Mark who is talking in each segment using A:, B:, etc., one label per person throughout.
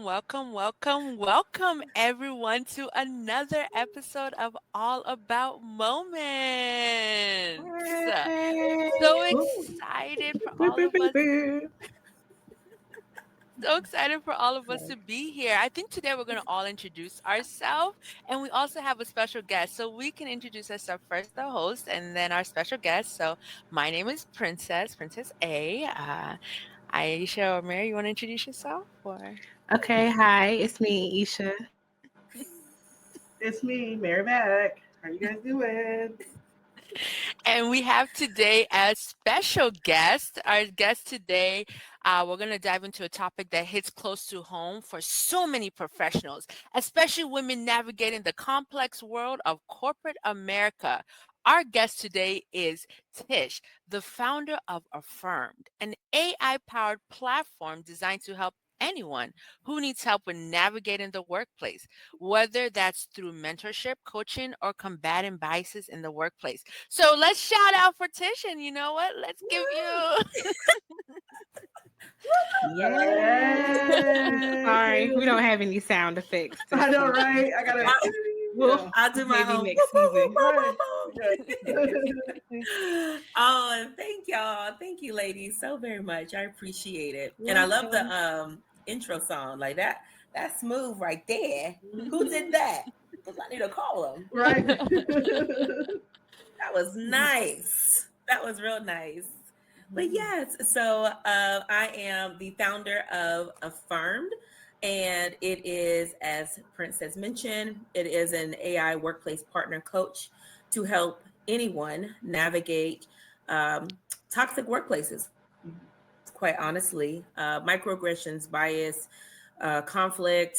A: welcome everyone to another episode of All About Moments. So
B: Woo.
A: excited for
B: Boo,
A: all
B: boo,
A: of
B: boo,
A: us
B: boo.
A: so excited for all of us to be here. I think today we're going to all introduce ourselves, and we also have a special guest. So we can introduce ourselves first, the host, and then our special guest. So my name is Princess A. Aisha or Mary, you want to introduce yourself? Or
B: Okay, hi, it's me, Isha.
C: It's me, Mary Mac. How you guys doing?
A: And we have today a special guest. Our guest today, we're going to dive into a topic that hits close to home for so many professionals, especially women navigating the complex world of corporate America. Our guest today is Tish, the founder of Affirmed, an AI powered platform designed to help anyone who needs help with navigating the workplace, whether that's through mentorship, coaching, or combating biases in the workplace. So let's shout out for Tish, and you know what? Let's give you.
B: Yes. Sorry, we don't have any sound effects this
C: I know,
B: season.
C: right? I gotta.
B: Well,
C: Yeah.
B: I'll do my maybe next season.
C: Right.
D: Oh, and thank y'all. Thank you, ladies, so very much. I appreciate it. And I love the intro song. Like that's smooth right there. Who did that? Because I need to call them.
C: Right.
D: That was nice. That was real nice. But yes, so I am the founder of Affirmed, and it is, as Princess mentioned, it is an AI workplace partner coach to help anyone navigate toxic workplaces. Quite honestly, microaggressions, bias, conflict,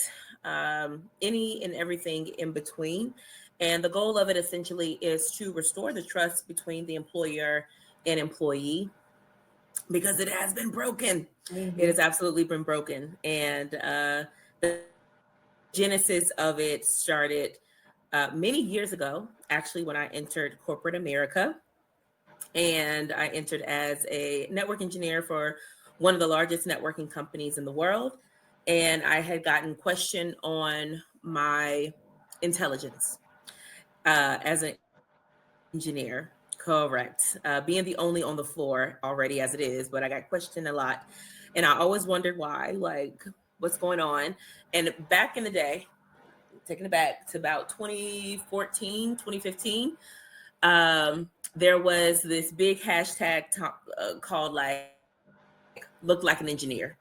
D: any and everything in between. And the goal of it essentially is to restore the trust between the employer and employee, because it has been broken. It has absolutely been broken. And the genesis of it started many years ago, actually, when I entered corporate America. And I entered as a network engineer for one of the largest networking companies in the world. And I had gotten questioned on my intelligence as an engineer. Correct. Being the only on the floor already as it is, but I got questioned a lot. And I always wondered why, like, what's going on. And back in the day, taking it back to about 2014, 2015, there was this big hashtag called like look like an engineer.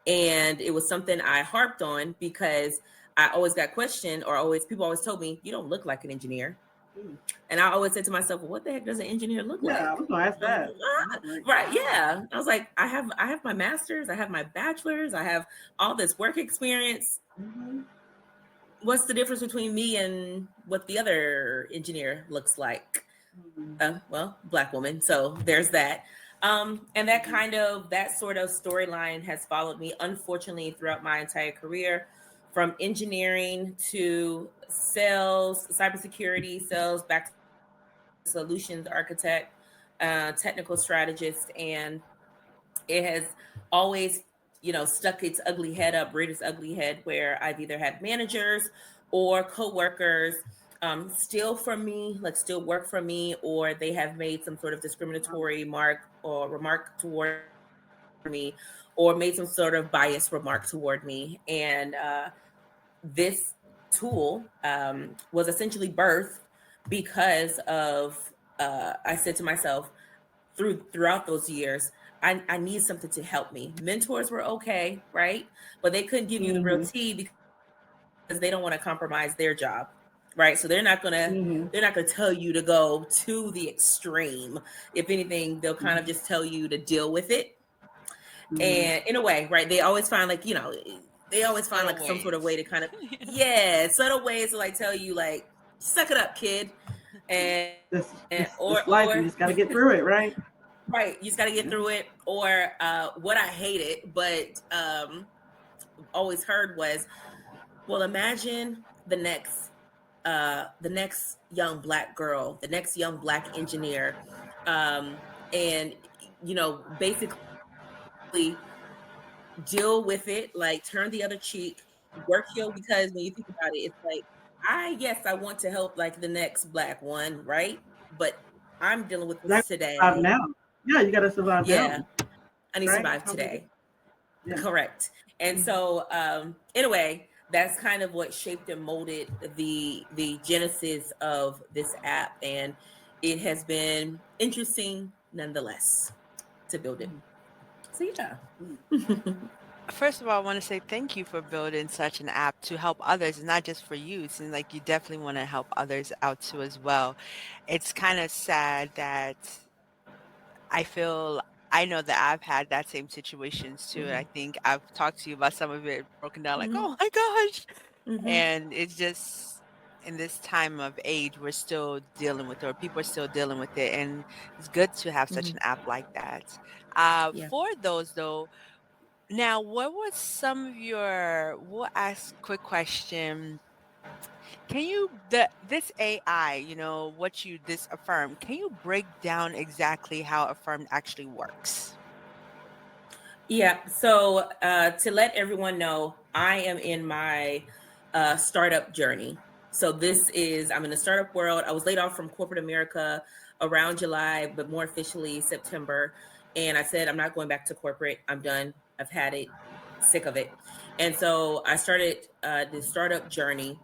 D: And it was something I harped on because I always got questioned, or always people always told me, you don't look like an engineer. And I always said to myself, well, what the heck does an engineer look like?
C: Yeah, I was gonna ask that.
D: Right. Yeah. I was like, I have my master's, I have my bachelor's, I have all this work experience. What's the difference between me and what the other engineer looks like? Well, Black woman. So there's that. And that sort of storyline has followed me, unfortunately, throughout my entire career, from engineering to sales, cybersecurity, sales, back to solutions architect, technical strategist, and it has always, stuck its ugly head up, reared its ugly head, where I've either had managers or coworkers still work for me, or they have made some sort of discriminatory mark or remark toward me, or made some sort of biased remark toward me. And this tool was essentially birthed because of, I said to myself, throughout those years, I need something to help me. Mentors were okay, right? But they couldn't give you the real tea because they don't want to compromise their job. Right. So they're not gonna tell you to go to the extreme. If anything, they'll kind of just tell you to deal with it. And in a way, right, they always find like some sort of way to kind of subtle ways to like tell you, like, suck it up, kid. And
C: This
D: or
C: life, you just gotta get through it, right?
D: Right. You just got to get through it. Or what I hated, but always heard was, well, imagine the next young Black girl, the next young Black engineer, and basically deal with it, like turn the other cheek, work here because when you think about it, it's like I want to help like the next black one, right? But I'm dealing with
C: That
D: this
C: survive
D: today.
C: now. Yeah, you got to survive now,
D: Yeah, I need to
C: right?
D: survive today.
C: Yeah.
D: Correct. And
B: Mhm.
D: so anyway, that's kind of what shaped and molded the genesis of this app, and it has been interesting nonetheless to build it. So yeah.
A: First of all, I want to say thank you for building such an app to help others, and not just for you. It seems like you definitely want to help others out too as well. It's kind of sad that I feel I know that I've had that same situations too. And I think I've talked to you about some of it broken down like,
D: Hmm.
A: oh my gosh.
D: Hmm.
A: And it's just in this time of age, we're still dealing with it, or people are still dealing with it. And it's good to have such
D: Hmm.
A: an app like that.
D: Yeah.
A: For those though, now what was some of your, we'll ask quick question. Can you this AI, what you this Affirm, can you break down exactly how Affirm actually works?
D: Yeah. So to let everyone know, I am in my startup journey. So this is I'm in the startup world. I was laid off from corporate America around July, but more officially September. And I said I'm not going back to corporate. I'm done. I've had it, sick of it. And so I started the startup journey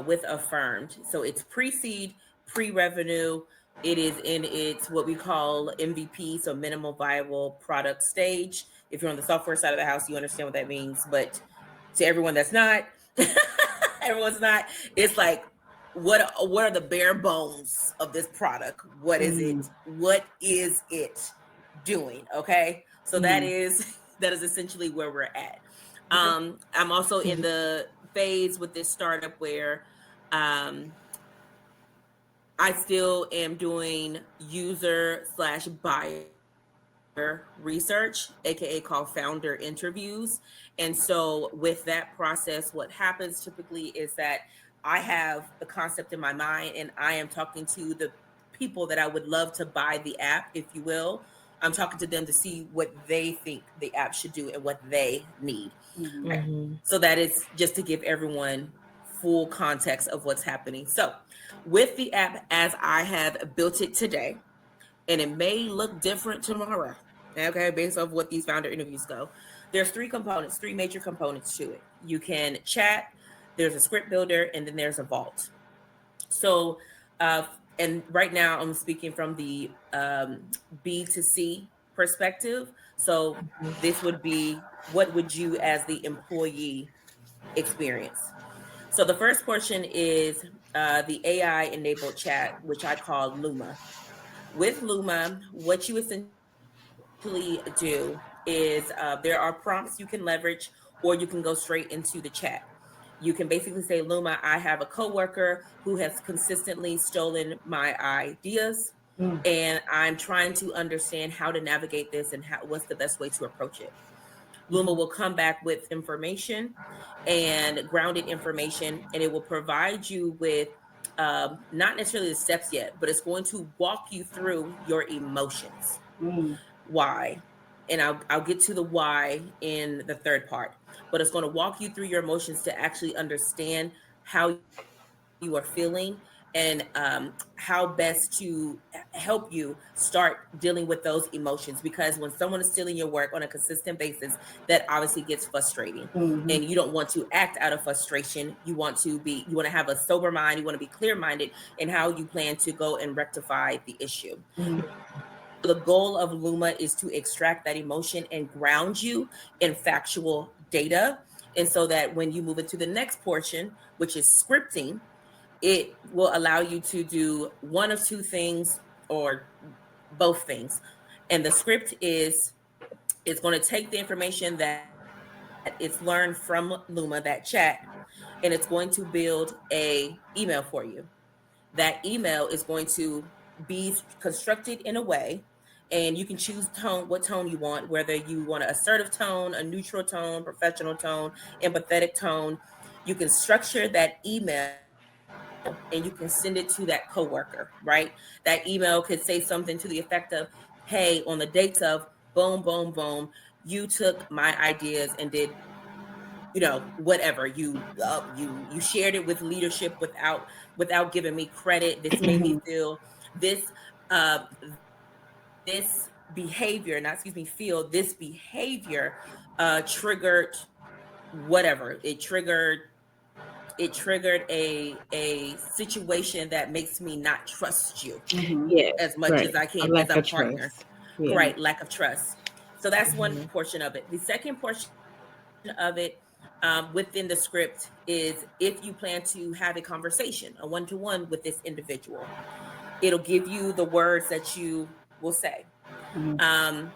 D: with Affirmed. So it's pre-seed, pre-revenue. It is in its what we call MVP, so minimal viable product stage. If you're on the software side of the house, you understand what that means. But to everyone that's not, everyone's not. It's like what are the bare bones of this product? What is
C: Mm,
D: it? What is it doing? Okay, so that
C: mm,
D: is that is essentially where we're at.
C: okay.
D: I'm also in
B: Mhm.
D: the phase with this startup where um, I still am doing user slash buyer research, aka called founder interviews. And so, with that process, what happens typically is that I have the concept in my mind and I am talking to the people that I would love to buy the app, if you will. I'm talking to them to see what they think the app should do and what they need.
C: Mm,
D: Okay.
B: Mhm.
D: So, that is just to give everyone full context of what's happening. So, with the app as I have built it today, and it may look different tomorrow. Okay, based off what these founder interviews go. There's three components, three major components to it. You can chat, there's a script builder, and then there's a vault. So, uh, and right now I'm speaking from the B to C perspective. So this would be what would you as the employee experience? So the first portion is the AI enabled chat, which I call Luma. With Luma, what you do is there are prompts you can leverage, or you can go straight into the chat. You can basically say, Luma, I have a coworker who has consistently stolen my ideas,
C: mm,
D: and I'm trying to understand how to navigate this and what's the best way to approach it. Luma
C: mhm,
D: will come back with information and grounded information, and it will provide you with not necessarily the steps yet, but it's going to walk you through your emotions.
C: mm,
D: Why? And I'll get to the why in the third part, but it's going to walk you through your emotions to actually understand how you are feeling and how best to help you start dealing with those emotions, because when someone is stealing your work on a consistent basis, that obviously gets frustrating,
C: mhm,
D: and you don't want to act out of frustration. You want to have a sober mind, you want to be clear minded in how you plan to go and rectify the issue.
C: mm,
D: The goal of Luma is to extract that emotion and ground you in factual data. And so that when you move into the next portion, which is scripting, it will allow you to do one of two things or both things. And the script is it's going to take the information that it's learned from Luma, that chat, and it's going to build a email for you. That email is going to be constructed in a way, and you can choose what tone you want, whether you want an assertive tone, a neutral tone, professional tone, empathetic tone. You can structure that email and you can send it to that coworker, right? That email could say something to the effect of, hey, on the dates of boom boom boom, you took my ideas and did this, whatever you shared it with leadership without giving me credit. This made me feel this this behavior, not excuse me, feel this behavior triggered whatever. It triggered a situation that makes me not trust you
B: Yes,
D: as much
B: right.
D: as I
B: A
D: can as
B: lack
D: a
B: of
D: partner.
B: trust. Yeah.
D: Right, lack of trust. So that's one portion of it. The second portion of it within the script is if you plan to have a conversation, a one-to-one with this individual, it'll give you the words that you will say.
C: Mhm.
D: Um,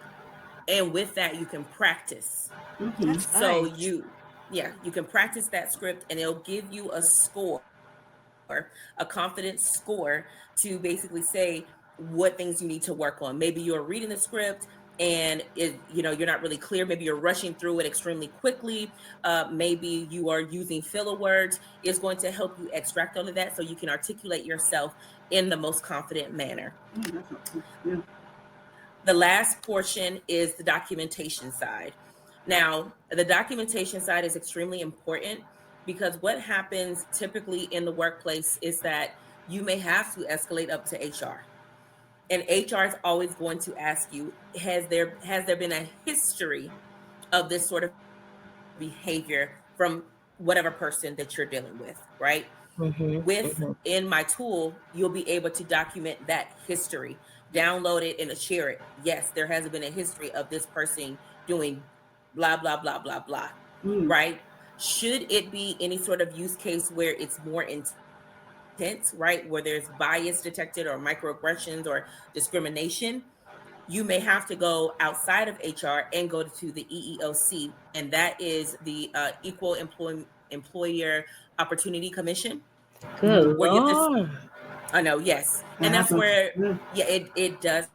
D: and with that, you can practice.
C: Mhm.
A: That's
D: So
A: nice.
D: you can practice that script, and it'll give you a score, a confidence score, to basically say what things you need to work on. Maybe you're reading the script and you're not really clear. Maybe you're rushing through it extremely quickly. Maybe you are using filler words. It's going to help you extract all of that so you can articulate yourself in the most confident manner.
C: That's helpful. Yeah.
D: The last portion is the documentation side. Now, the documentation side is extremely important because what happens typically in the workplace is that you may have to escalate up to HR. And HR is always going to ask you, has there been a history of this sort of behavior from whatever person that you're dealing with, right? Within my tool, you'll be able to document that history, download it and share it. Yes, there has been a history of this person doing blah, blah, blah, blah, blah,
C: Mm.
D: right? Should it be any sort of use case where it's more intense, right? Where there's bias detected or microaggressions or discrimination, you may have to go outside of HR and go to the EEOC, and that is the Equal Employer Opportunity Commission,
B: Good
D: where you just
B: Lord.
D: I know, yes.
C: That
D: And that's
C: happens.
D: where,
C: Yeah.
D: yeah, it does.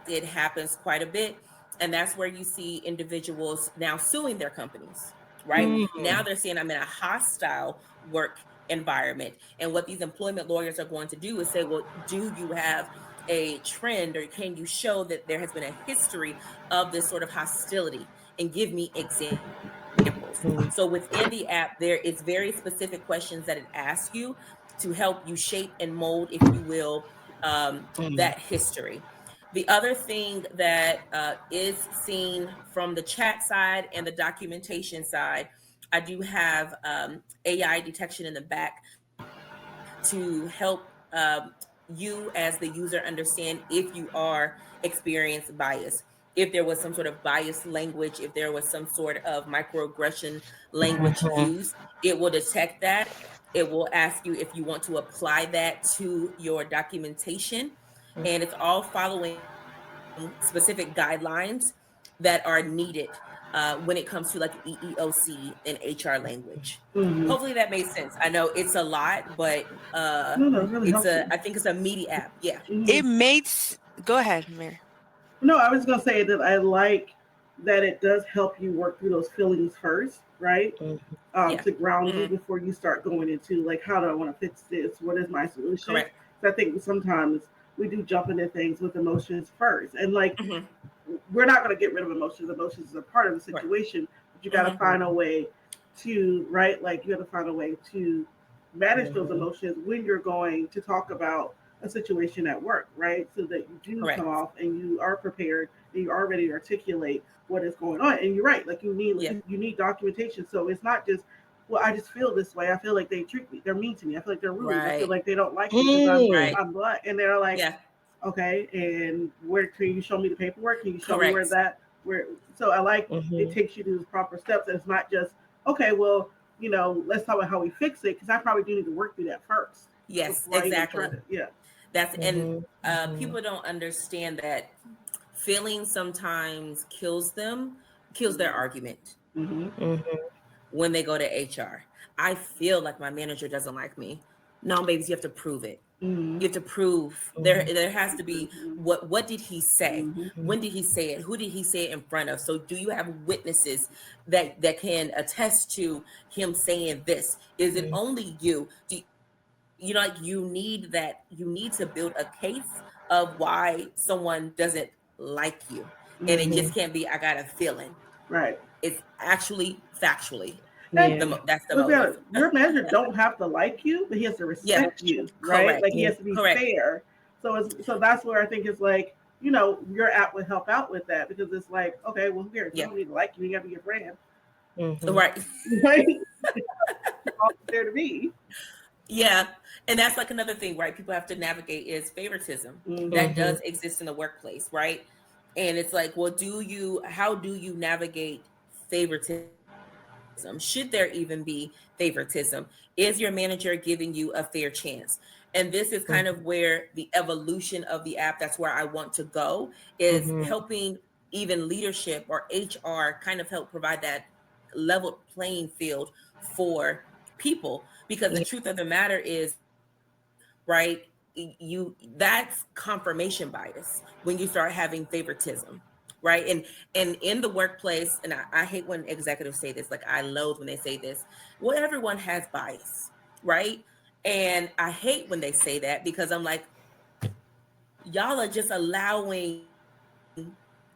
D: It happens quite a bit. And that's where you see individuals now suing their companies, right? Now they're saying I'm in a hostile work environment. And what these employment lawyers are going to do is say, well, do you have a trend or can you show that there has been a history of this sort of hostility and give me examples? So within the app, there is very specific questions that it asks you to help you shape and mold, if you will, that history. The other thing that is seen from the chat side and the documentation side, I do have AI detection in the back to help you as the user understand if you are experiencing bias. If there was some sort of biased language, if there was some sort of microaggression language used, it will detect that. It will ask you if you want to apply that to your documentation. And it's all following specific guidelines that are needed when it comes to like EEOC and HR language.
C: Mm-hmm.
D: Hopefully that made sense. I know it's a lot, but
C: No, no, it's really helpful.
D: I think it's a meaty app. Yeah.
C: Mhm.
A: It makes Go ahead, Mary.
C: No, I was gonna say that I like that it does help you work through those feelings first, right?
D: Yeah.
C: To ground you
D: Mhm.
C: before you start going into like, how do I want to fix this? What is my solution?
D: Correct.
C: So I think sometimes we do jump into things with emotions first, and like
D: Hmm.
C: we're not going to get rid of emotions. Emotions is a part of the
D: Right.
C: situation, but you got to
D: Hmm.
C: find a way to, right? Like you got to find a way to manage those emotions when you're going to talk about a situation at work, right? So that you do come
D: Correct.
C: off and you are prepared and you are ready to articulate what is going on. And you're right, like
D: Yeah.
C: you need documentation. So it's not just, well, I just feel this way. I feel like they treat me. They're mean to me. I feel like they're rude. I feel
D: Right.
C: like they don't like me because I'm
D: Right.
C: I'm black. And they're like,
D: Yeah.
C: okay, and where can you show me the paperwork? Can you show me
D: Correct.
C: where? So I like it takes you to the proper steps. And it's not just okay. Well, let's talk about how we fix it because I probably do need to work through that first
D: Yes,
C: before I even try
D: exactly.
C: to. Yeah.
D: That's and people don't understand that feeling sometimes kills their argument
C: Mm-hmm.
D: when they go to HR. I feel like my manager doesn't like me. No, babies, you have to prove it.
C: Mm-hmm.
D: You have to prove there has to be
C: Mm-hmm.
D: what did he say?
C: Mm-hmm.
D: When did he say it? Who did he say it in front of? So do you have witnesses that can attest to him saying this? Is it only you? You need to build a case of why someone doesn't like you. And it
C: Mm-hmm.
D: just can't be I got a feeling.
C: Right.
D: It's actually factually.
C: And
B: Yeah.
D: That's the
C: let's be
D: motive.
C: honest, your manager don't have to like you, but he has to
D: Yeah,
C: respect you, right?
D: correct,
C: Like he
B: Yeah.
C: has to be
D: correct.
C: fair. So that's where I think it's like, your app would help out with that because it's like, okay, well, who cares? You
D: Yeah,
C: don't need to like you. You got to be your friend,
B: Mm-hmm.
D: right.
C: right? All it's there to be.
D: Yeah, and that's like another thing, right? People have to navigate is favoritism
C: Mm-hmm.
D: that
B: Mm-hmm.
D: does exist in the workplace, right? And it's like, well, how do you navigate favoritism? Should there even be favoritism? Is your manager giving you a fair chance? And this is kind of where the evolution of the app, that's where I want to go, is
B: Mm-hmm.
D: helping even leadership or HR kind of help provide that level playing field for people, because the
B: Yeah.
D: truth of the matter is, right, that's confirmation bias when you start having favoritism, right? And in the workplace, and I hate when executives say this, like I loathe when they say this, well, everyone has bias, right? And I hate when they say that, because I'm like, y'all are just allowing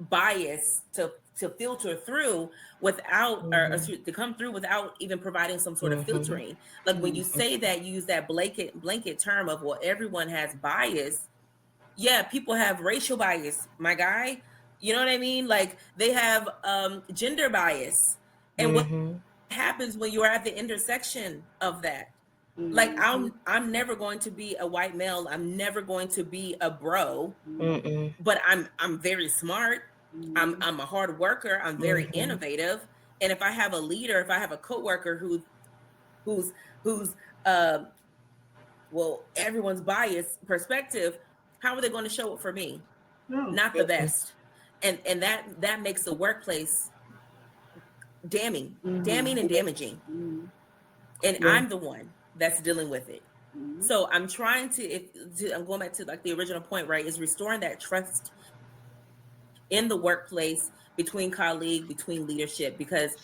D: bias to filter through without, or to
B: Mm-hmm.
D: come through without even providing some sort of
B: Mm-hmm.
D: filtering. Like when you say that, you use that blanket term of, well, everyone has bias. Yeah, people have racial bias, my guy. You know what I mean? Like they have gender bias. And what
B: Mm-hmm.
D: happens when you're at the intersection of that? Like
C: Mm-hmm.
D: I'm never going to be a white male. I'm never going to be a bro,
B: Mm-mm.
D: but I'm very smart. I'm a hard worker. I'm very
B: Mm-hmm.
D: innovative. And if I have a leader, if I have a coworker who's well, everyone's bias perspective, how are they going to show it for me?
C: No.
D: Not the best. And that makes the workplace damning and damaging.
C: Mm-hmm.
D: And
B: Yeah.
D: I'm the one that's dealing with it.
C: Mm-hmm.
D: So I'm trying I'm going back to like the original point, right? Is restoring that trust in the workplace, between colleague, between leadership, because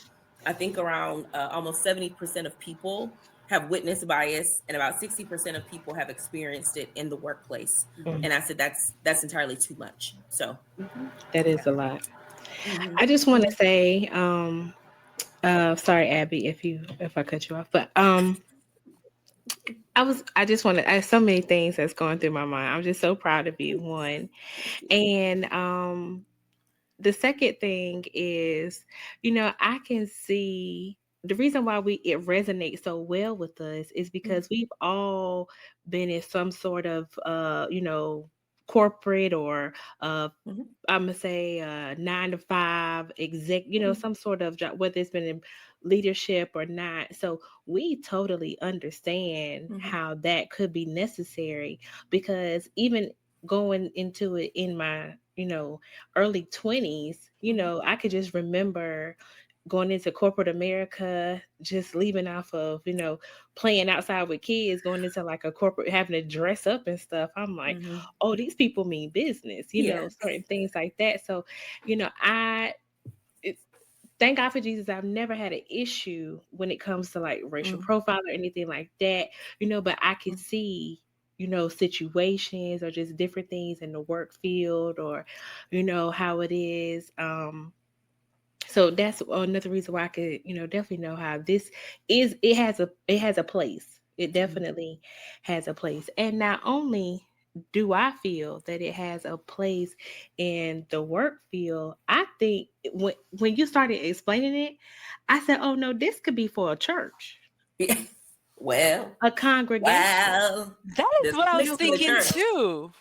D: I think around almost 70% of people have witnessed bias, and about 60% of people have experienced it in the workplace.
B: Mm.
D: And I said that's entirely too much. So
B: That
D: yeah.
B: is a lot.
D: Hmm.
B: I just want
D: Hmm.
B: to say, sorry, Abby, if I cut you off, but I just want to. I have so many things that's going through my mind. I'm just so proud of you, one, and the second thing is, I can see the reason why it resonates so well with us is because we've all been in some sort of corporate or
D: Hmm.
B: I'm gonna say 9 to 5 exec, some sort of job, whether it's been in leadership or not. So we totally understand
D: Hmm.
B: how that could be necessary because even going into it in my, early 20s,
D: Hmm.
B: I could just remember going into corporate America, just leaving off of, playing outside with kids, going into like a corporate, having to dress up and stuff. I'm like,
D: Hmm.
B: oh, these people mean business,
D: Yes.
B: certain things like that. So, I it, thank God for Jesus. I've never had an issue when it comes to like racial
D: Hmm.
B: profile or anything like that, but I could see, situations or just different things in the work field or, how it is. So that's another reason why I could, definitely know how this is. It has a place. It definitely has a place. And not only do I feel that it has a place in the work field, I think when you started explaining it, I said, "Oh no, this could be for a church,
D: Yeah. Well,
B: a congregation."
D: well,
A: That is
D: there's
A: what I was
D: tricks in the
A: thinking
D: church.
A: too.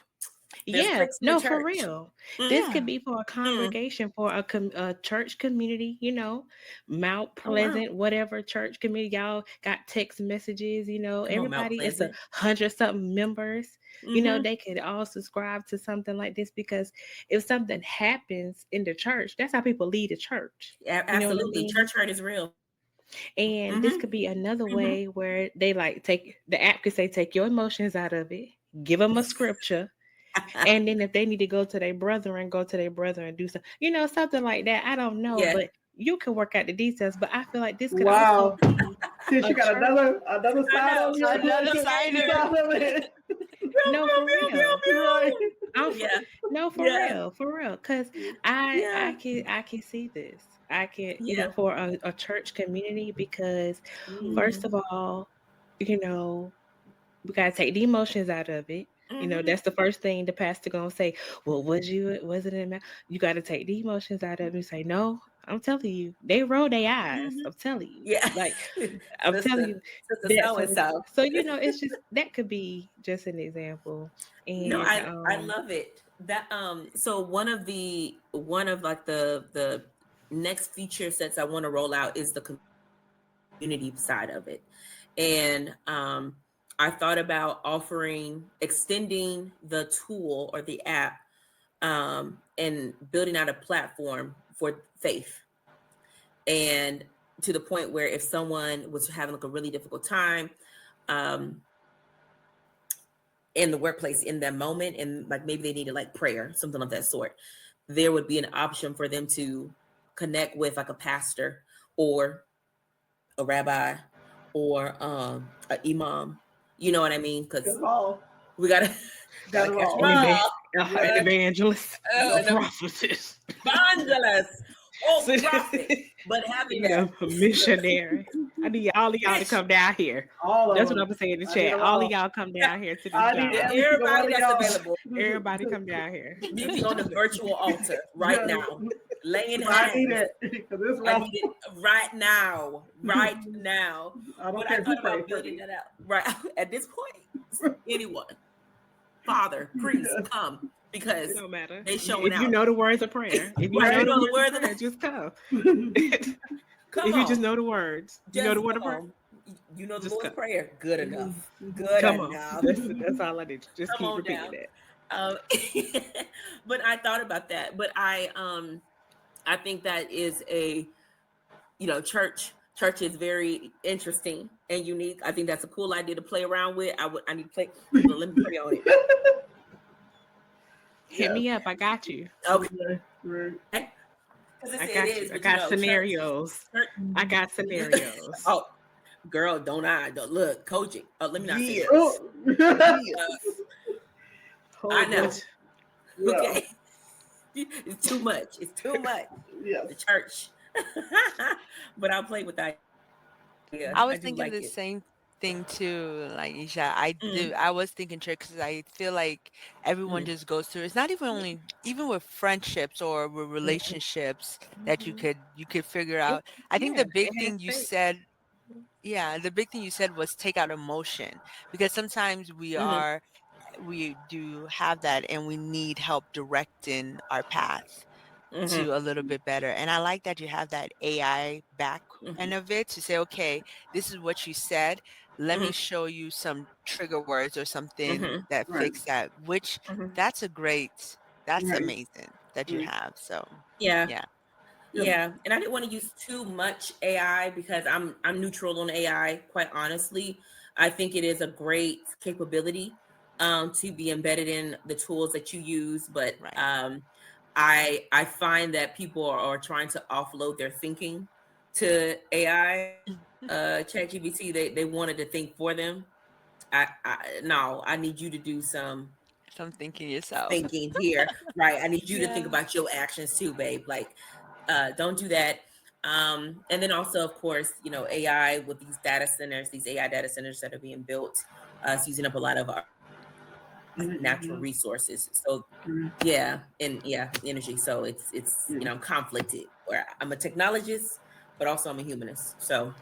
D: There's
B: Yeah,
D: tricks in the
B: no, for
D: church.
B: real.
D: Mm.
B: This could
A: Yeah.
B: be for a congregation, for a church community, Mount
D: Oh wow.
B: Pleasant, whatever church community. Y'all got text messages,
D: Come on, Mount
B: everybody, it's a
D: Pleasant.
B: 100 something members.
D: Hmm.
B: They could all subscribe to something like this because if something happens in the church, that's how people lead a church. You know what I
D: Absolutely.
B: mean?
D: Church hurt is real.
B: And
D: Hmm.
B: this could be another
D: Hmm.
B: way where they like take the app could say, take your emotions out of it, give them a scripture, and then if they need to go to their brother and do something, something like that. I don't know,
D: Yeah.
B: but you can work out the details. But I feel like this could also
C: Wow.
B: be
C: Since
B: a
C: you got
B: church.
C: another
D: I
C: side
D: know.
C: of your
A: Another
C: emotion
A: side of
C: side
A: it.
C: of it.
B: No, for real.
C: Right.
B: I'm for,
D: Yeah.
B: no, No,
D: Yeah.
B: for real, because
D: Yeah.
B: I can see this. I can,
D: Yeah.
B: for a church community, because first
D: Mm-hmm.
B: of all, you know, we gotta take the emotions out of it.
D: Mm-hmm.
B: That's the first thing the pastor gonna say. Well, was it in? You gotta take the emotions out of it and say, no, I'm telling you, they roll their eyes.
D: Mm-hmm.
B: I'm telling you,
D: Yeah.
B: like I'm telling
D: Sister,
B: you,
D: Sister
B: that's
D: so
B: what.
D: and so.
B: So it's just that could be just an example,
D: No,
B: and
D: I love it. That so one of like the next feature sets I want to roll out is the community side of it. And I thought about offering extending the tool or the app and building out a platform for faith. And to the point where if someone was having like a really difficult time, um, in the workplace in that moment, and like maybe they needed like prayer, something of that sort, there would be an option for them to connect with like a pastor or a rabbi or a imam. You know what I mean?
C: Got
D: Because
C: it all.
D: we gotta
C: Got
D: gotta
C: it
D: catch them
B: an,
C: all.
B: eva-
D: all.
B: an
D: Yeah,
B: evangelist, a
D: and a
B: prophetess,
D: evangelist, oh
B: so,
D: prophet. But having
B: a
D: that,
B: missionary. I need all of y'all to
D: fish,
B: come down here.
C: All
B: That's
C: of
B: what I'm
C: them.
B: gonna say in the
C: I need
B: chat.
C: them
B: All of
C: all.
B: y'all come
D: yeah,
B: down here to this
C: I need
B: job.
C: every single one
D: everybody
C: of
D: that's
C: y'all.
D: available,
B: Everybody come down here.
D: meet me on the virtual altar right
C: Yes.
D: now, laying
C: I need
D: hands.
C: it because it's
D: I
C: rough.
D: need it right now, right now.
C: I don't
D: But I
C: care who
D: thought
C: prays
D: about
C: for
D: building
C: me.
D: that out right at this point. Anyone, father, priest, come
B: It
D: because
B: don't matter.
D: they showing
B: If you
D: out.
B: know the words of prayer, if you
D: Right,
B: know
D: you
C: Right?
B: the
D: know the
B: words of
D: word of
B: prayer,
D: the.
B: just come.
D: Come
B: If you just
D: on,
B: know the words, you know the
D: just
B: word
D: come
B: of prayer,
D: on. You know the
B: just
D: Lord's
B: come.
D: prayer. Good enough. Good
B: Come on.
D: enough.
B: That's all I need. Just
D: Come
B: keep
D: on
B: repeating
D: down.
B: it.
D: Um, but I thought about that. But I think that is a church is very interesting and unique. I think that's a cool idea to play around with. I need to play. Let me pray on it.
B: Hit
C: Yes.
B: me up. I got you.
D: Okay,
C: Right. Right.
D: because
B: I
D: it
B: got you.
D: is.
B: I
D: But
B: got
D: church.
B: scenarios. I got scenarios.
D: Oh, girl, don't look coaching. Oh, let me not say that.
B: Yes.
C: Oh.
B: Yes.
D: I
B: Whole
D: know.
B: bunch.
C: Yeah.
D: Okay, it's too much. It's too much.
C: Yes.
D: The church. But I'll play with the idea. I do like it.
A: I was thinking the same thing too, like Isha.
D: Mm,
A: I was thinking church because I feel like everyone
D: mm,
A: just goes through. It's not even only even with friendships or with
D: mm,
A: relationships that
D: mhm.
A: you could figure
B: It,
A: out. I think
B: yeah,
A: the big
B: it has
A: thing you
B: faith.
A: said, yeah, the big thing you said was take out emotion because sometimes
D: Mhm,
A: we do have that and we need help directing our path
D: mhm,
A: to a little bit better. And I like that you have that AI back
D: mhm,
A: end of it to say, okay, this is what you said. Let me
D: mhm,
A: show you some trigger words or something
D: mhm,
A: that
C: Right.
A: fix that, which
D: mhm.
A: that's a great, that's
C: Right.
A: amazing that you
C: Right.
A: have. So
D: Yeah,
A: yeah,
C: Yep.
D: yeah. And I didn't want to use too much AI because I'm neutral on AI, quite honestly. I think it is a great capability to be embedded in the tools that you use, but
A: right.
D: I find that people are trying to offload their thinking to AI. ChatGPT, they wanted to think for them. I no, I need you to do some
A: Some thinking yourself.
D: thinking here, right? I need you to think
A: Yeah.
D: about your actions too, babe. Like, don't do that. And then also, of course, AI with these data centers, these AI data centers that are being built, it's using up a lot of our natural
C: Mhm.
D: resources. So,
C: Right.
D: yeah, energy. So it's
C: Yeah.
D: I'm conflicted. Where I'm a technologist, but also I'm a humanist. So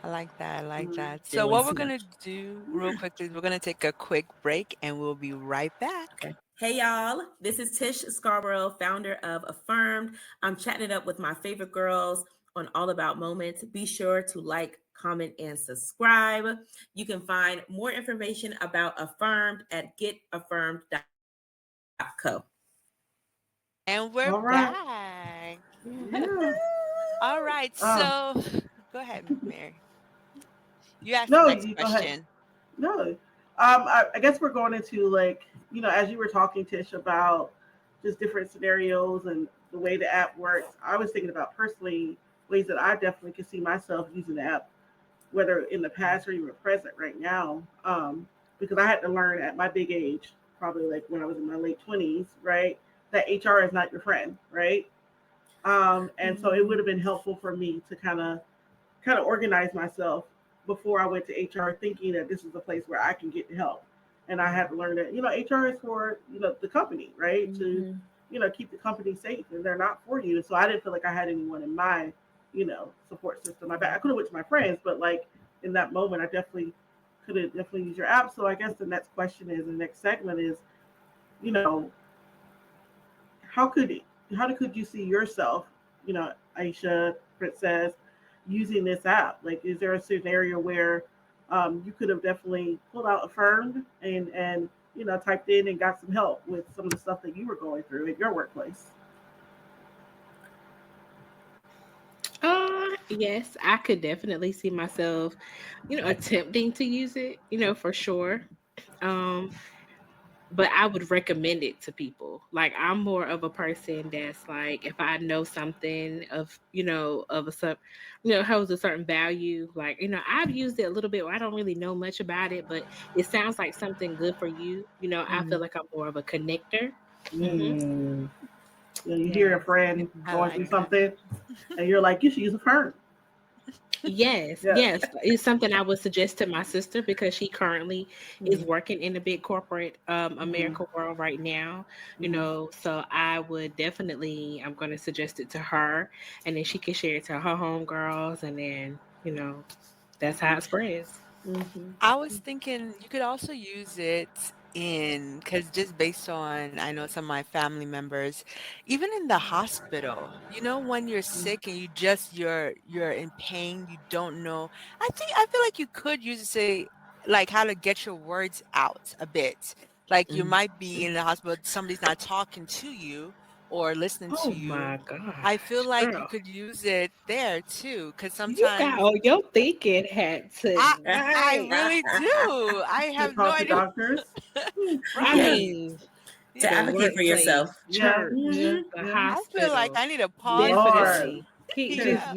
A: I like that. I like
C: Right.
A: that. So
D: dealing
A: what
D: with
A: we're
D: too
A: gonna
D: much.
A: do real quickly is we're gonna take a quick break and we'll be right back.
D: Okay. Hey y'all, this is Tish Scarborough, founder of Affirmed. I'm chatting it up with my favorite girls on All About Moments. Be sure to like, comment, and subscribe. You can find more information about Affirmed at getaffirmed.co.
A: And we're
C: All right.
A: back.
C: Yeah.
A: All right.
C: Um.
A: So go ahead, Mary. You asked the
C: No,
A: next
C: you go ahead.
A: question.
C: No. I guess we're going into like as you were talking, Tish, about just different scenarios and the way the app works. I was thinking about personally ways that I definitely could see myself using the app, whether in the past or even present right now. Because I had to learn at my big age, probably like when I was in my late 20s, right? that HR is not your friend, right? And so it would have been helpful for me to kind of organize myself before I went to HR, thinking that this is a place where I can get help. And I had to learn that HR is for the company, right? To
D: Mm-hmm.
C: keep the company safe, and they're not for you. So I didn't feel like I had anyone in my support system. I could have went to my friends, but like in that moment, I definitely could have definitely used your app. So I guess the next question is, the next segment is, you know, how could how could you see yourself, Aisha, Princess, using this app? Like, is there a scenario where you could have definitely pulled out Affirmed and typed in and got some help with some of the stuff that you were going through at your workplace?
B: Yes, I could definitely see myself, attempting to use it, for sure. Um, but I would recommend it to people. Like, I'm more of a person that's like, if I know something of, of a sub, holds a certain value, like, I've used it a little bit. I don't really know much about it, but it sounds like something good for you. I feel like I'm more of a connector. Hmm.
C: Mm. You hear a
B: Yes.
C: friend
A: I
C: going
A: like
C: through
B: Yeah.
A: that.
C: something, and you're like, you should use Affirmed.
B: Yes,
C: Yes.
B: yes. It's something I would suggest to my sister because she currently is
D: Mm-hmm.
B: working in the big corporate
C: Mm-hmm.
B: America world right now,
C: Mm-hmm.
B: so I would definitely I'm gonna suggest it to her and then she can share it to her homegirls and then, that's how it spreads.
D: Mm-hmm.
A: I was thinking you could also use it in, because just based on, I know some of my family members, even in the hospital, when you're sick and you're in pain, you don't know. I feel like you could use it to say like how to get your words out a bit. Like you might be in the hospital, somebody's not talking to you or listening to
B: Oh
A: you.
B: my
A: I feel
B: gosh,
A: like you
B: girl.
A: could use it there too, because
B: You got
A: sometimes
B: all your thinking hat
A: I I
B: tonight.
A: really do. I
C: To
A: have no
C: talk to
A: idea.
C: doctors. Hmm.
B: I
C: Yeah.
A: Right.
B: mean,
D: To
B: the
A: Yeah.
D: advocate for yourself.
B: workplace,
C: Yeah.
B: church,
C: Yeah.
D: Mm-hmm.
B: the
C: Yeah.
A: I feel like
B: hospital.
A: I need to pause this.
C: Lord.
B: Definitely. Keep just
A: Yeah.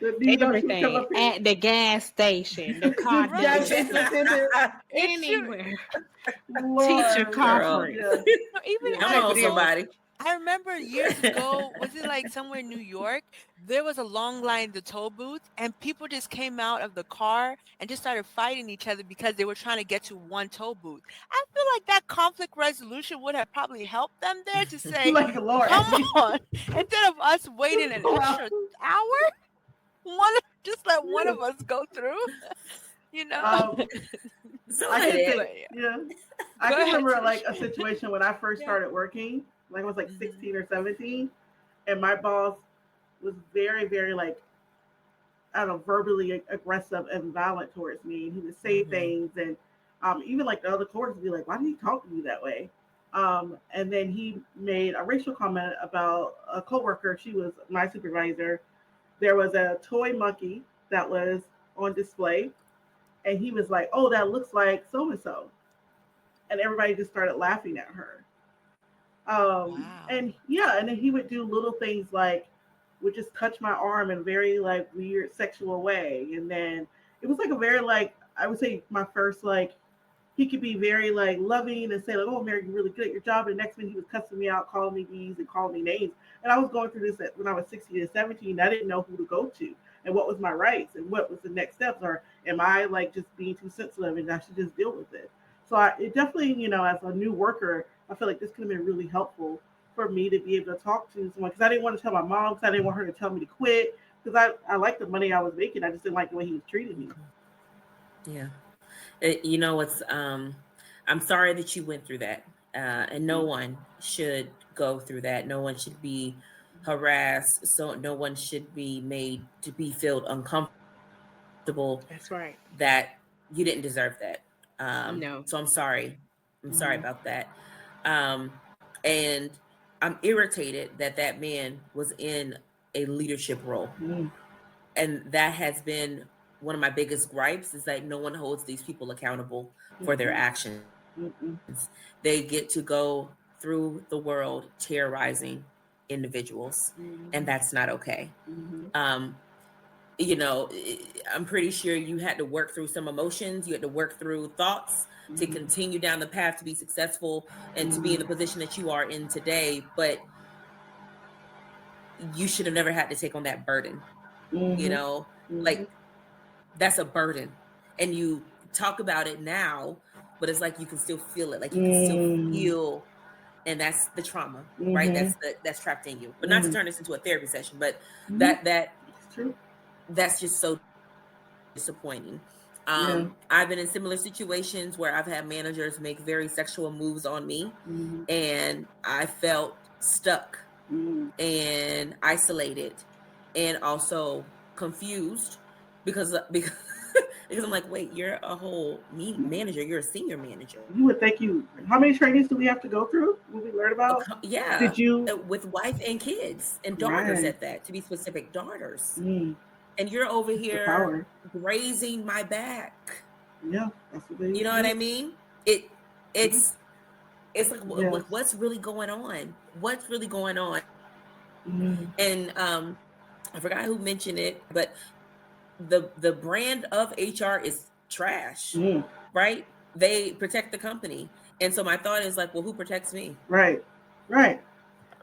C: Don't you come
B: everything
C: up here.
B: at the gas station, the car
C: The gas
A: Right.
C: station
B: dealership,
C: attendant.
A: It should.
B: anywhere. Teacher
C: Lord.
D: Girl,
B: conference.
C: Yeah.
A: No, even in
C: Yeah.
D: come
A: high
D: on,
B: Everywhere.
A: school,
D: somebody.
A: I remember years ago, was it like somewhere in New York? There was a long line at the toll booth, and people just came out of the car and just started fighting each other because they were trying to get to one toll booth. I feel like that conflict resolution would have probably helped them there to say,
C: Like Lord,
A: come
C: help me.
A: on, instead of us waiting an
C: Wow.
A: extra hour, just let one of us go through, you know?
C: Um,
D: So
C: I
D: I
C: can
D: did.
C: think.
A: But yeah,
C: Yeah. I
A: go
C: can
A: ahead,
C: remember like
A: Tish.
C: a situation when I first
A: Yeah.
C: started working. Like I was like
A: Hmm.
C: 16 or 17, and my boss was very, very like, I don't know, verbally aggressive and violent towards me. And he would say
D: Mm-hmm.
C: things, and even like the other coworkers would be like, "Why did he talk to you that way?" And then he made a racial comment about a coworker. She was my supervisor. There was a toy monkey that was on display, and he was like, "Oh, that looks like so and so," and everybody just started laughing at her.
A: Wow.
C: And yeah, and then he would do little things like would just touch my arm in a very like weird sexual way, and then it was like a very like I would say my first like he could be very like loving and say like, "Oh, Mary, you're really good at your job." And the next minute he was cussing me out, calling me these and calling me names. And I was going through this when I was 16 and 17. I didn't know who to go to and what was my rights and what was the next steps, or am I like just being too sensitive and I should just deal with it. So it definitely, as a new worker, I feel like this could have been really helpful for me to be able to talk to someone because I didn't want to tell my mom because I didn't want her to tell me to quit because I liked the money I was making. I just didn't like the way he was treating me.
D: Yeah. It's I'm sorry that you went through that. And no one should go through that. No one should be harassed. So no one should be made to be feel uncomfortable that
B: That's right.
D: you didn't deserve that. So I'm
B: No.
D: sorry. I'm sorry about
C: Mm-hmm.
D: that. And I'm irritated that that man was in a leadership role.
C: Mm-hmm.
D: And that has been one of my biggest gripes is that no one holds these people accountable for their
C: Mm-hmm.
D: actions.
C: Mm-hmm.
D: They get to go through the world terrorizing individuals, and that's not okay.
C: Mm-hmm.
D: Um, you know, I'm pretty sure you had to work through some emotions, you had to work through thoughts to
C: Mhm.
D: continue down the path to be successful and to be in
C: Mhm.
D: the position that you are in today. But you should have never had to take on that burden, you
C: Mhm.
D: know,
C: Mhm.
D: like that's a burden. And you talk about it now, but it's like you can still feel it, like you can still
C: Mm.
D: feel, and that's the trauma, right?
C: Mhm.
D: That's trapped in you. But not to
C: Mhm.
D: turn this into a therapy session, but
C: Mhm.
D: that
C: It's true.
D: that's just so disappointing.
C: Yeah.
D: I've been in similar situations where I've had managers make very sexual moves on me,
C: Mhm.
D: and I felt stuck
C: Mhm.
D: and isolated and also confused because because I'm like, wait, you're a whole manager, you're a senior manager.
C: You would think you. How many trainings do we have to go through? What we learn about?
D: Yeah,
C: Did you?
D: with wife and kids and daughters
C: Right.
D: at that, to be specific, daughters.
C: Mm.
D: And you're over
C: It's the
D: here
C: power.
D: grazing my back.
C: Yeah, that's what they
D: You
C: used
D: know
C: to
D: what
C: do.
D: I mean? It
C: Yeah.
D: it's like
C: Yes.
D: what's really going on? What's really going on? And
C: Mm.
D: I forgot who mentioned it, but the brand of HR is trash,
C: Mm.
D: right? They protect the company. And so my thought is like, well, who protects me?
C: Right. Right.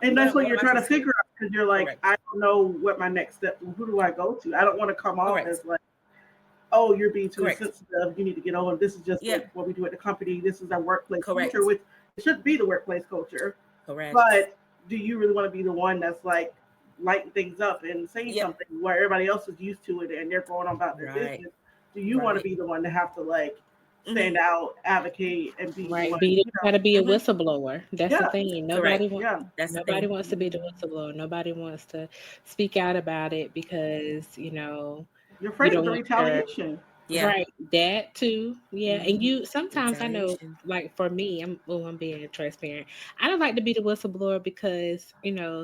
C: And that's what
D: What
C: you're
D: am I
C: trying to
D: supposed to do?
C: figure out because you're like,
D: Correct.
C: I don't know what my next step. Who do I go to? I don't want to come off as
D: Correct.
C: like, oh, you're being too
D: Correct.
C: insensitive. You need to get on. This is just
D: Yeah.
C: like what we do at the company. This is our workplace culture,
D: Correct.
C: which it should be the workplace culture.
D: Correct.
C: But do you really want to be the one that's like lighting things up and saying
D: Yep.
C: something where everybody else is used to it and they're going on about their
D: Right.
C: business? Do you want to
D: Right.
C: be the one to have to like
D: Mm-hmm.
C: stand out, advocate, and be the
B: Right.
C: one?
B: Be gotta be a
D: Mm-hmm.
B: whistleblower. That's the
C: Yeah,
B: thing.
D: Correct.
C: yeah.
D: That's the
B: Nobody
D: thing.
B: wants to be the whistleblower. Nobody wants to speak out about it because,
C: You're
B: you
C: afraid of
B: don't
C: the
B: want your
C: retaliation.
D: Yeah.
B: right. That too. Yeah. And
D: Mm-hmm.
B: you sometimes I know
D: Retaliation.
B: like for me, I'm being transparent. I don't like to be the whistleblower because,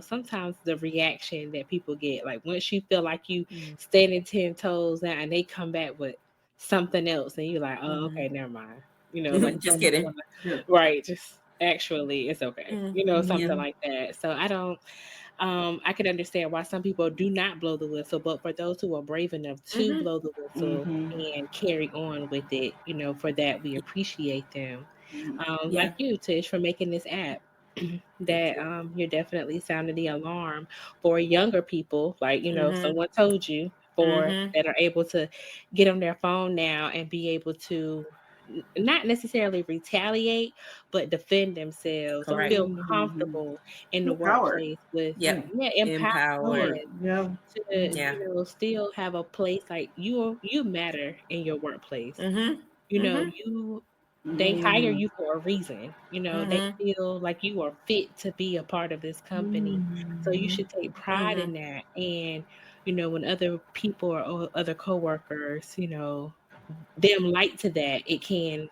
B: sometimes the reaction that people get, like once you feel like you
D: Mm-hmm.
B: standing 10 toes down and they come back with something else and you're like, oh,
D: Mm-hmm.
B: okay, never mind. Like you
D: Just
B: almost
D: kidding.
B: want to
C: Yeah.
B: right, just actually it's okay.
D: Yeah.
B: Something
C: Mm-hmm.
B: like that. So I don't I can understand why some people do not blow the whistle, but for those who are brave enough to
D: Mm-hmm.
B: blow the whistle
C: Mm-hmm.
B: and carry on with it, for that we appreciate them. Like
D: Yeah.
B: you, Tish, for making this app.
D: Thank
B: That
D: you.
B: you're definitely sounding the alarm for younger people, like
D: Mm-hmm.
B: someone told you for
D: Mm-hmm.
B: that are able to get on their phone now and be able to not necessarily retaliate, but defend themselves or
D: Correct.
B: feel
C: Mm-hmm.
B: comfortable in the
C: Feel power.
B: workplace with
D: Yep.
B: empowered
D: Empowered.
C: Yeah.
B: to
C: Mm-hmm.
D: Yeah.
B: still have a place like you matter in your workplace.
D: Mm-hmm. Mm-hmm.
B: You they hire
C: Mm-hmm.
B: you for a reason. They
D: Mm-hmm.
B: feel like you are fit to be a part of this company. So you
C: Mm-hmm.
B: should take pride
D: Mm-hmm.
B: in that. And when other people or other coworkers, them light to that, it can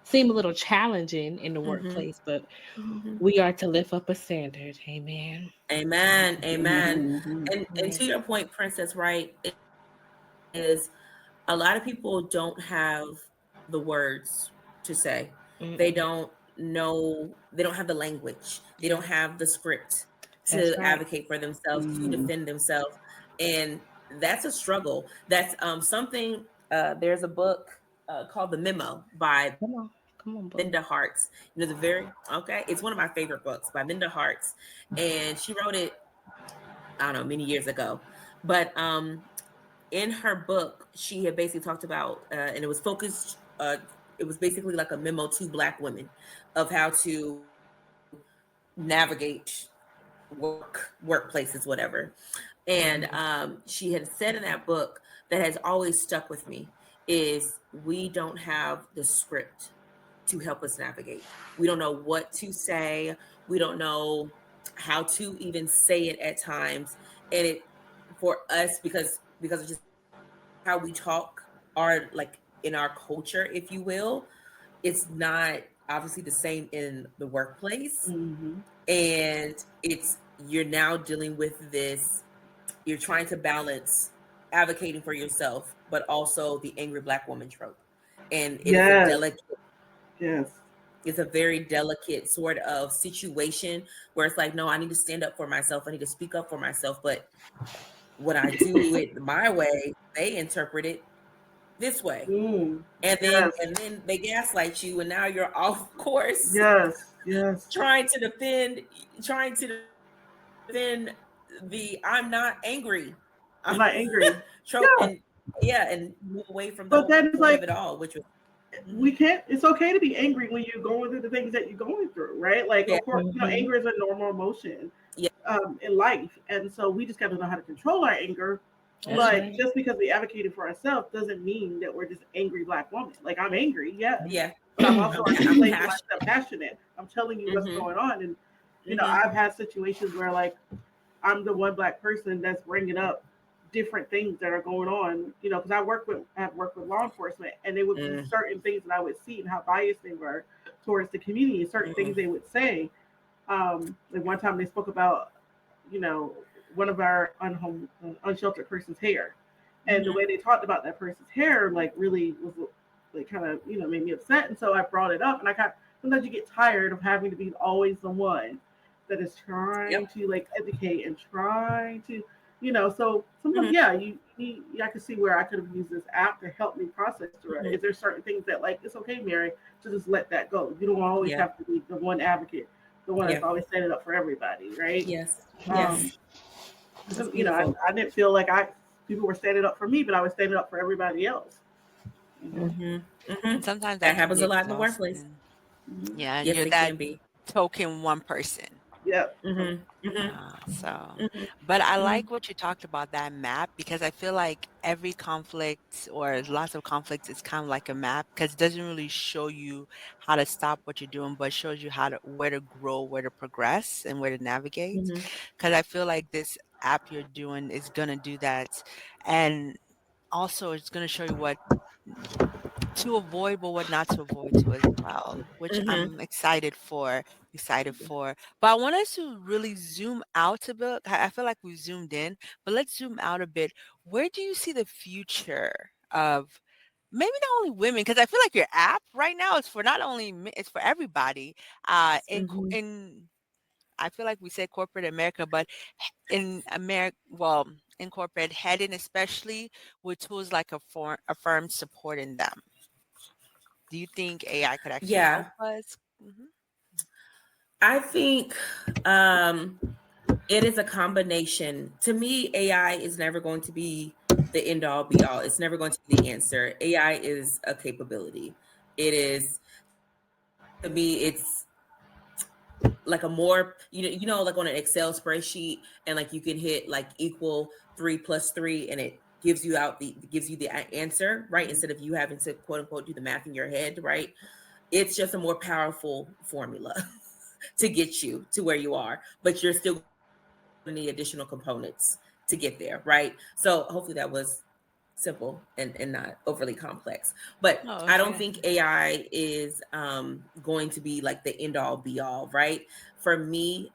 B: seem a little challenging in the
D: Mm-hmm.
B: workplace, but
D: Mm-hmm.
B: we are to lift up a standard. Amen.
D: Amen. Amen.
C: Mm-hmm.
D: And
B: Right.
D: to your point, Princess, right, is a lot of people don't have the words to say. They don't
B: Mm-mm.
D: know, they don't have the language. They don't
B: Yeah,
D: have the script to
B: that's right.
D: advocate for themselves, to
C: Mm-hmm.
D: defend themselves. And that's a struggle. That's something there's a book called The Memo by
B: Come on. Come on, boo.
D: Linda Hartz. The very okay, it's one of my favorite books by Linda Hartz. And she wrote it, I don't know, many years ago. But in her book, she had basically talked about, and it was focused, it was basically like a memo to Black women of how to navigate workplaces, whatever. And she had said in that book that has always stuck with me is we don't have the script to help us navigate. We don't know what to say. We don't know how to even say it at times. And it for us because of just how we talk are like in our culture, if you will, it's not obviously the same in the workplace.
C: Mm-hmm.
D: And it's you're now dealing with this, you're trying to balance advocating for yourself, but also the angry Black woman trope. And it is a
C: Yes.
D: delicate,
C: Yes.
D: it's a very delicate sort of situation where it's like, no, I need to stand up for myself. I need to speak up for myself. But when I do it my way, they interpret it this way.
C: Mm.
D: And then
C: Yes.
D: they gaslight you, and now you're off course
C: Yes. Yes.
D: trying to defend trying to defend the I'm not angry
C: I'm not angry.
D: trope, and
C: Yeah.
D: yeah, and move away from the whole
C: But then
D: point
C: it's
D: of it
C: like
D: all, which was
C: we
D: mhm.
C: can't. It's okay to be angry when you're going through the things that you're going through, right? Like,
D: Yeah,
C: of course,
B: Mm-hmm.
C: anger is a normal emotion
D: yeah,
C: in life, and so we just got to know how to control our anger.
B: That's
D: mhm,
C: But
B: right.
C: just because we advocated for ourselves doesn't mean that we're just angry black woman. Like, I'm angry, yes,
D: yeah.
C: but I'm also
D: I'm
C: articulating
D: passionate.
C: myself passionate. I'm telling you what's
D: Mhm,
C: going on, and
D: mhm,
C: I've had situations where like I'm the one black person that's bringing up different things that are going on. Because I've worked with law enforcement, and there would be
D: mm,
C: certain things that I would see and how biased they were towards the community, and certain things
D: mm,
C: they would say. Like one time they spoke about, you know, one of our unsheltered person's hair, and the
D: mhm,
C: way they talked about that person's hair, like really was like kind of made me upset, and so I brought it up, and I kind of sometimes you get tired of having to be always the one that is trying
D: yep,
C: to like educate and trying to so sometimes
D: mhm,
C: yeah I can see where I could have used this app to help me process through it.
D: mhm,
C: Is there certain things that like it's okay, Mary, to just let that go? You don't always
D: yeah,
C: have to be the one advocate, the one that's
D: yeah,
C: always standing up for everybody, right?
D: yes,
B: Mm-hmm.
C: um
D: yes. That's beautiful.
C: I didn't feel like I people were standing up for me, but I was standing up for everybody else. You know.
D: Mhm,
A: And
D: mhm.
A: sometimes
D: That
A: that can
D: happens
A: be
D: a lot in the workplace.
A: exhausting.
C: Hmm.
A: Yeah,
D: Yes,
A: you're
D: it
A: that
D: can be.
A: token one person.
C: Yep.
D: Mhm, mhm,
A: Yeah, so,
D: mhm,
A: but I
D: mhm,
A: like what you talked about that map because I feel like every conflict or lots of conflicts is kind of like a map because it doesn't really show you how to stop what you're doing, but shows you how to where to grow, where to progress, and where to navigate.
D: mhm,
A: Because I feel like this app you're doing is gonna do that, and also it's gonna show you what to avoid, but what not to avoid too as well, which
D: mhm.
A: I'm excited for. But I want us to really zoom out a bit. I feel like we zoomed in, but let's zoom out a bit. Where do you see the future of maybe not only women? Because I feel like your app right now is for not only it's for everybody.
D: Mhm.
A: In I feel like we say corporate America, but in America, well, in corporate heading, especially with tools like a firm supporting them. Do you think AI could actually help
D: Yeah,
A: us? Mhm.
D: I think um, it is a combination. To me, AI is never going to be the end all be all. It's never going to be the answer. AI is a capability. It is to me. It's like a more like on an Excel spreadsheet, and like you can hit like equal 3 plus 3, and it gives you the answer, right? Instead of you having to quote unquote do the math in your head, right? It's just a more powerful formula to get you to where you are, but you're still going to need additional components to get there, right? So hopefully that was simple and not overly complex. But I
A: Oh,
D: don't think
A: okay.
D: AI is going to be like the end all be all, right? For me,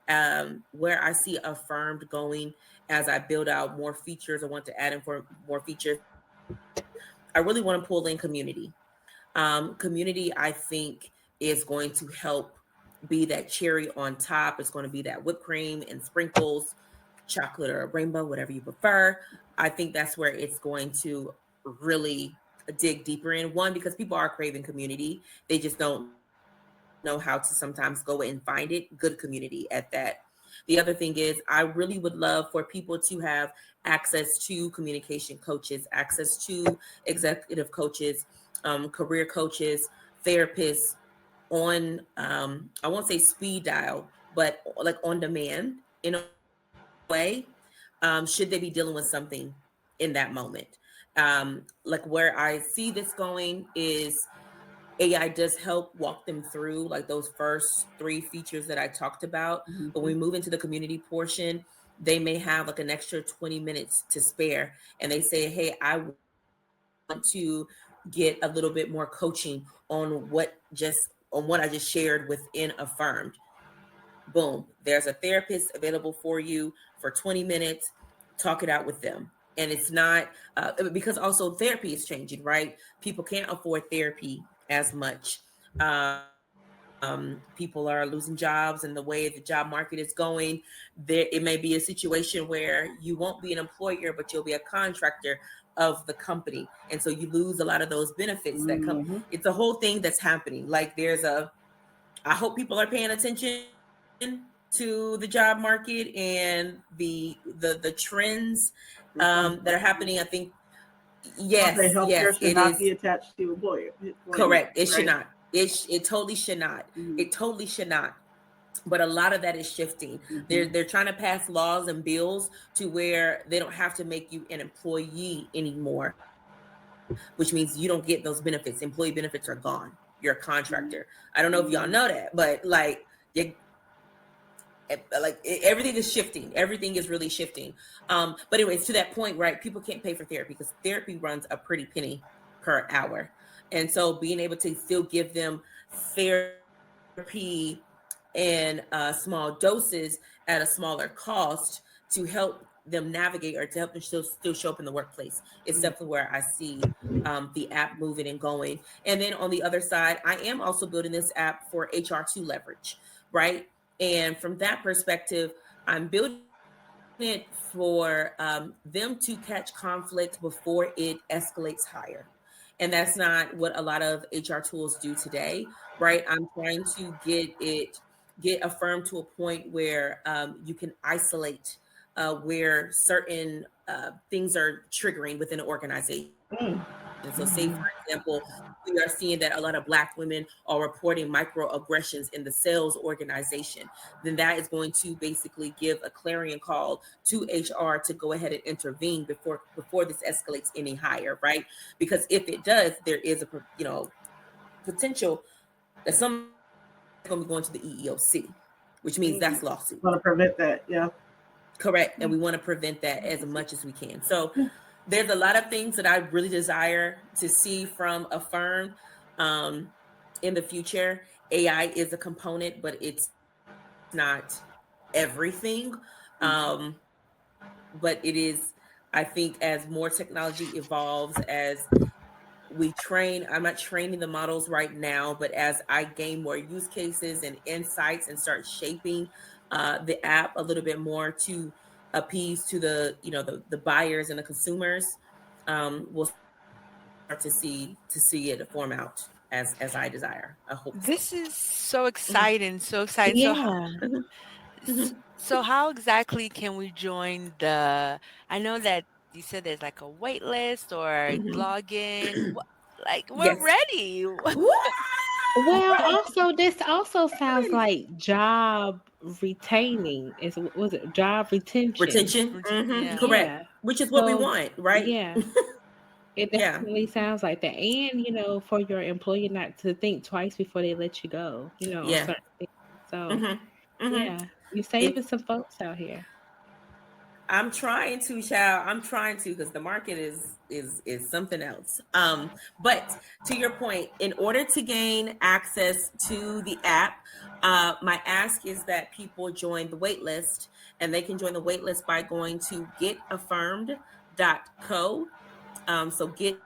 D: where I see Affirmed going as I build out more features, I want to add in for more features. I really want to pull in community. Community, I think, is going to help be that cherry on top. It's going to be that whipped cream and sprinkles, chocolate or rainbow, whatever you prefer. I think that's where it's going to really dig deeper in. One, because people are craving community, they just don't know how to sometimes go and find it. Good community at that. The other thing is, I really would love for people to have access to communication coaches, access to executive coaches, career coaches, therapists on, I won't say speed dial, but like on demand in a way, should they be dealing with something in that moment. Like where I see this going is AI does help walk them through like those first three features that I talked about. But when
C: Hmm.
D: we move into the community portion, they may have like an extra 20 minutes to spare. And they say, hey, I want to get a little bit more coaching on what I just shared within Affirmed. Boom. There's a therapist available for you for 20 minutes. Talk it out with them. And it's not because also therapy is changing, right? People can't afford therapy as much. people are losing jobs and the way the job market is going, there it may be a situation where you won't be an employer, but you'll be a contractor of the company, and so you lose a lot of those benefits that come.
C: Mm-hmm.
D: It's a whole thing that's happening. Like there's a, I hope people are paying attention to the job market and the trends that are happening. I think
C: I'll
D: yes,
C: say
D: yes,
C: healthcare should
D: it
C: not
D: is
C: be attached to employment,
D: correct. It should
C: right?
D: not. It totally should not.
C: Mm-hmm.
D: It totally should not. But a lot of that is shifting.
C: Mm-hmm.
D: They're trying to pass laws and bills to where they don't have to make you an employee anymore, which means you don't get those benefits. Employee benefits are gone. You're a contractor. I don't know if y'all know that, but like you, everything is shifting. Everything is really shifting. But anyways, to that point, right? People can't pay for therapy because therapy runs a pretty penny per hour, and so being able to still give them therapy in small doses at a smaller cost to help them navigate or to help them still show up in the workplace. It's definitely where I see the app moving and going. And then on the other side, I am also building this app for HR2 leverage, right? And from that perspective, I'm building it for them to catch conflict before it escalates higher. And that's not what a lot of HR tools do today, right? I'm trying to get Affirmed to a point where you can isolate where certain things are triggering within an organization. So, say for example,
C: Mm-hmm.
D: we are seeing that a lot of Black women are reporting microaggressions in the sales organization. Then that is going to basically give a clarion call to HR to go ahead and intervene before this escalates any higher, right? Because if it does, there is a potential that somebody's going to be going to the EEOC, which means that's lawsuit.
C: Want to prevent that? Yeah.
D: Correct. And we want to prevent that as much as we can. So there's a lot of things that I really desire to see from Affirm um, in the future. AI is a component, but it's not everything. Um,
C: Mm-hmm.
D: but it is, I think, as more technology evolves, as we train, I'm not training the models right now, but as I gain more use cases and insights and start shaping the app a little bit more to appease to the the buyers and the consumers, we'll start to see it form out as I desire. I hope so.
A: This is so
D: Mhm.
A: exciting, so exciting.
B: Yeah.
D: Mhm.
A: So how exactly can we join the I know that you said there's like a wait list or
D: Mhm.
A: login. Like we're
D: Yes.
A: ready.
D: Woo!
B: Well, also this also sounds
D: Ready.
B: like job retaining. Is was it job retention?
D: Retention.
A: Yeah.
D: Correct.
B: Yeah.
D: Which is what we
B: So
D: want, right?
B: yeah, it
D: Yeah.
B: definitely sounds like that. And for your employer not to think twice before they let you go, on
D: Yeah.
B: certain things. So
D: hmm hmm
B: yeah, you're
D: It
B: saving some folks out here.
D: I'm trying to, child. I'm trying to because the market is something else. But to your point, in order to gain access to the app, my ask is that people join the wait list, and they can join the wait list by going to getaffirmed.co. So GET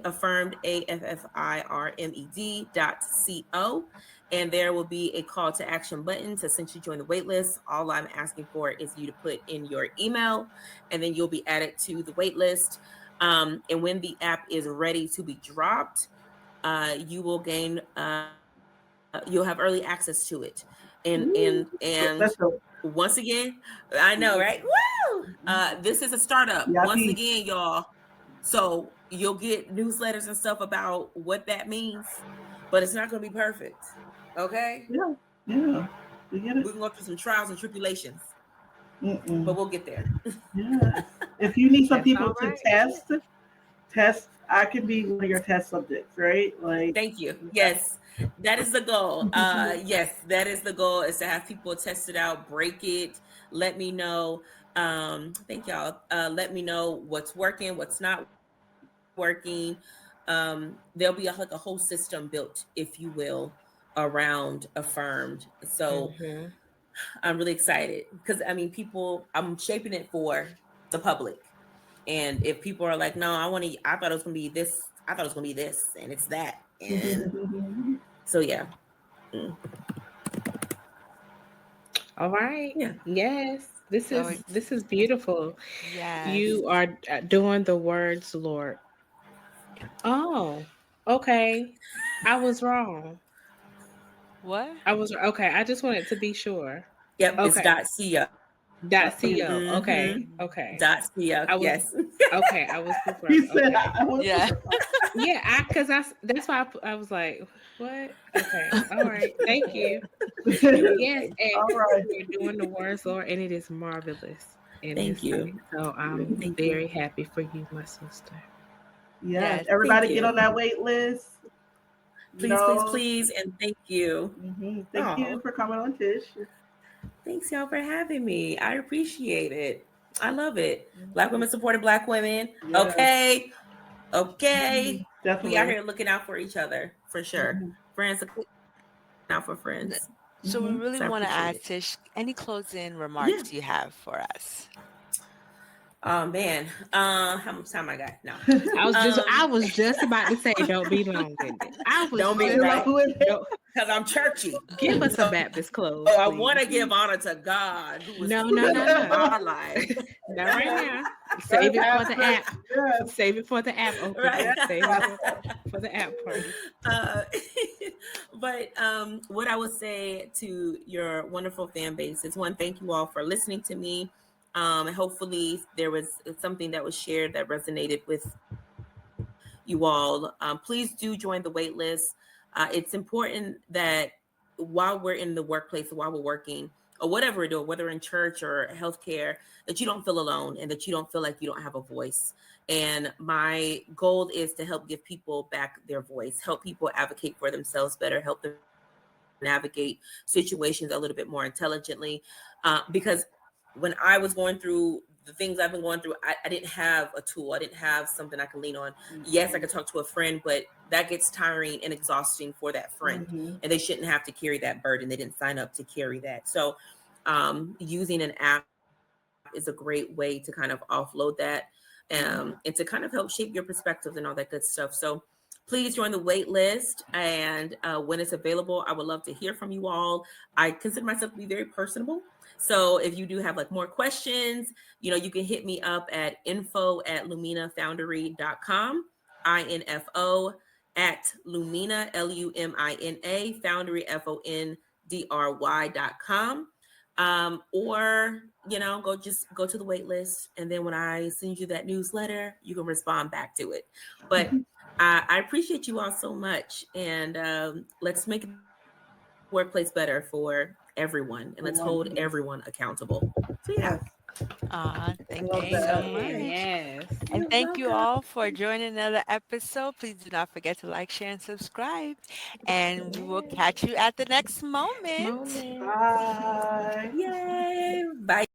D: affirmed AFFIRMED.co. And there will be a call to action button to essentially join the waitlist. All I'm asking for is you to put in your email, and then you'll be added to the waitlist. And when the app is ready to be dropped, you will gain you'll have early access to it. And
C: So special.
D: once again, I know, right? Woo! This is a startup. Once
C: Yuppie.
D: again, y'all. So you'll get newsletters and stuff about what that means, but it's not going to be perfect. Okay,
C: Yeah. Yeah. You get it?
D: we're going to go through some trials and tribulations, but
C: Mm-mm.
D: we'll get there.
C: Yeah. If you need some
B: That's
C: people
B: all
C: to
B: right.
C: test, I can be one of your test subjects, right? Like,
D: Thank you. Yes, that is the goal. Yes, that is the goal, is to have people test it out, break it, let me know. Thank y'all. Let me know what's working, what's not working. There'll be like a whole system built, if you will, around Affirmed. So
B: Hmm.
D: I'm really excited because I mean, I'm shaping it for the public. And if people are like, no, I thought it was gonna be this, I thought it was gonna be this, and it's that, and So yeah. Mm,
B: All right.
D: yeah.
B: Yes. This
A: So
B: is this is beautiful.
A: yes.
B: You are doing the words, Lord. Oh, okay. I was wrong.
A: What?
B: I was okay. I just wanted to be sure.
D: Yep, it's
B: Okay.
D: .co.
B: Dot co.
D: Mm-hmm.
B: Okay. Okay.
D: .co.
B: I was
D: Yes.
B: okay. I was
C: He
B: confirmed.
C: said,
B: Okay.
C: I was
A: Yeah.
B: Yeah, because that's why I was like, what? Okay. All right. Thank you.
C: All
B: Yes, and
C: right.
B: you're doing the words, Lord, and it is marvelous in
D: Thank
B: His sight.
D: you.
B: So I'm
D: Thank you.
B: very happy for you, my sister.
C: Yes,
A: Yes.
C: everybody
D: Thank
C: get on
D: you.
C: that wait list. You
D: Please, please,
C: know,
D: please, and thank you.
C: thank you
D: Oh,
C: for coming on, Tish.
D: thanks y'all for having me. I appreciate it. I love it. Black
C: Mhm.
D: women supporting black women.
C: Yes,
D: Okay. Okay. We out
C: definitely.
D: here looking out for each other for sure.
C: Mhm.
D: Friends looking out for friends.
A: So we really
D: So I
A: want to
D: appreciate
A: ask
D: it.
A: Tish, any closing
D: Yeah.
A: remarks you have for us?
D: Oh man. How much time I got? No.
B: I
D: Um,
B: was just about to say, don't be long winded. I was
D: don't be
C: Don't
B: just
C: be
D: right
C: long with it.
B: don't
D: because I'm churchy.
B: give us a
D: So
B: Baptist close,
D: I want
B: please.
D: to give honor to God who is
B: No,
D: the
B: no, no,
D: head of
B: no.
D: my life.
B: Not right
C: Yes,
B: now.
C: right,
B: Save it for the
C: Pastor.
B: app.
C: Yes,
B: Save it for the app
D: Right.
B: opening.
C: yes,
B: Save it
C: Pastor.
B: for the app party.
D: uh, but what I would say to your wonderful fan base is one, thank you all for listening to me. And hopefully there was something that was shared that resonated with you all. Please do join the wait list. It's important that while we're in the workplace, while we're working, or whatever we're doing, whether in church or healthcare, that you don't feel alone and that you don't feel like you don't have a voice. And my goal is to help give people back their voice, help people advocate for themselves better, help them navigate situations a little bit more intelligently. Because when I was going through the things I've been going through, I didn't have a tool. I didn't have something I could lean on. Yes, I could talk to a friend, but that gets tiring and exhausting for that friend.
C: Mhm.
D: And they shouldn't have to carry that burden. They didn't sign up to carry that. So using an app is a great way to kind of offload that and to kind of help shape your perspectives and all that good stuff. So please join the wait list. And when it's available, I would love to hear from you all. I consider myself to be very personable. So if you do have like more questions, you can hit me up at info@luminafoundry.com, info at Lumina, Lumina, Foundry, FONDRY.com. Or go to the wait list, and then when I send you that newsletter, you can respond back to it. But I appreciate you all so much, and let's make the workplace better for everyone, and let's hold
C: I
D: everyone
C: love this.
D: accountable. So yeah.
C: Yes, I
A: Thank
C: love
A: you so
C: that.
B: Amen.
A: much.
B: Yes.
A: And
D: You're
A: thank you
D: welcome.
A: all for joining another episode. Please do not forget to like, share, and subscribe. And we will
B: Yes.
A: catch you at the next moment.
B: Moment.
C: Bye.
D: Yay. Bye,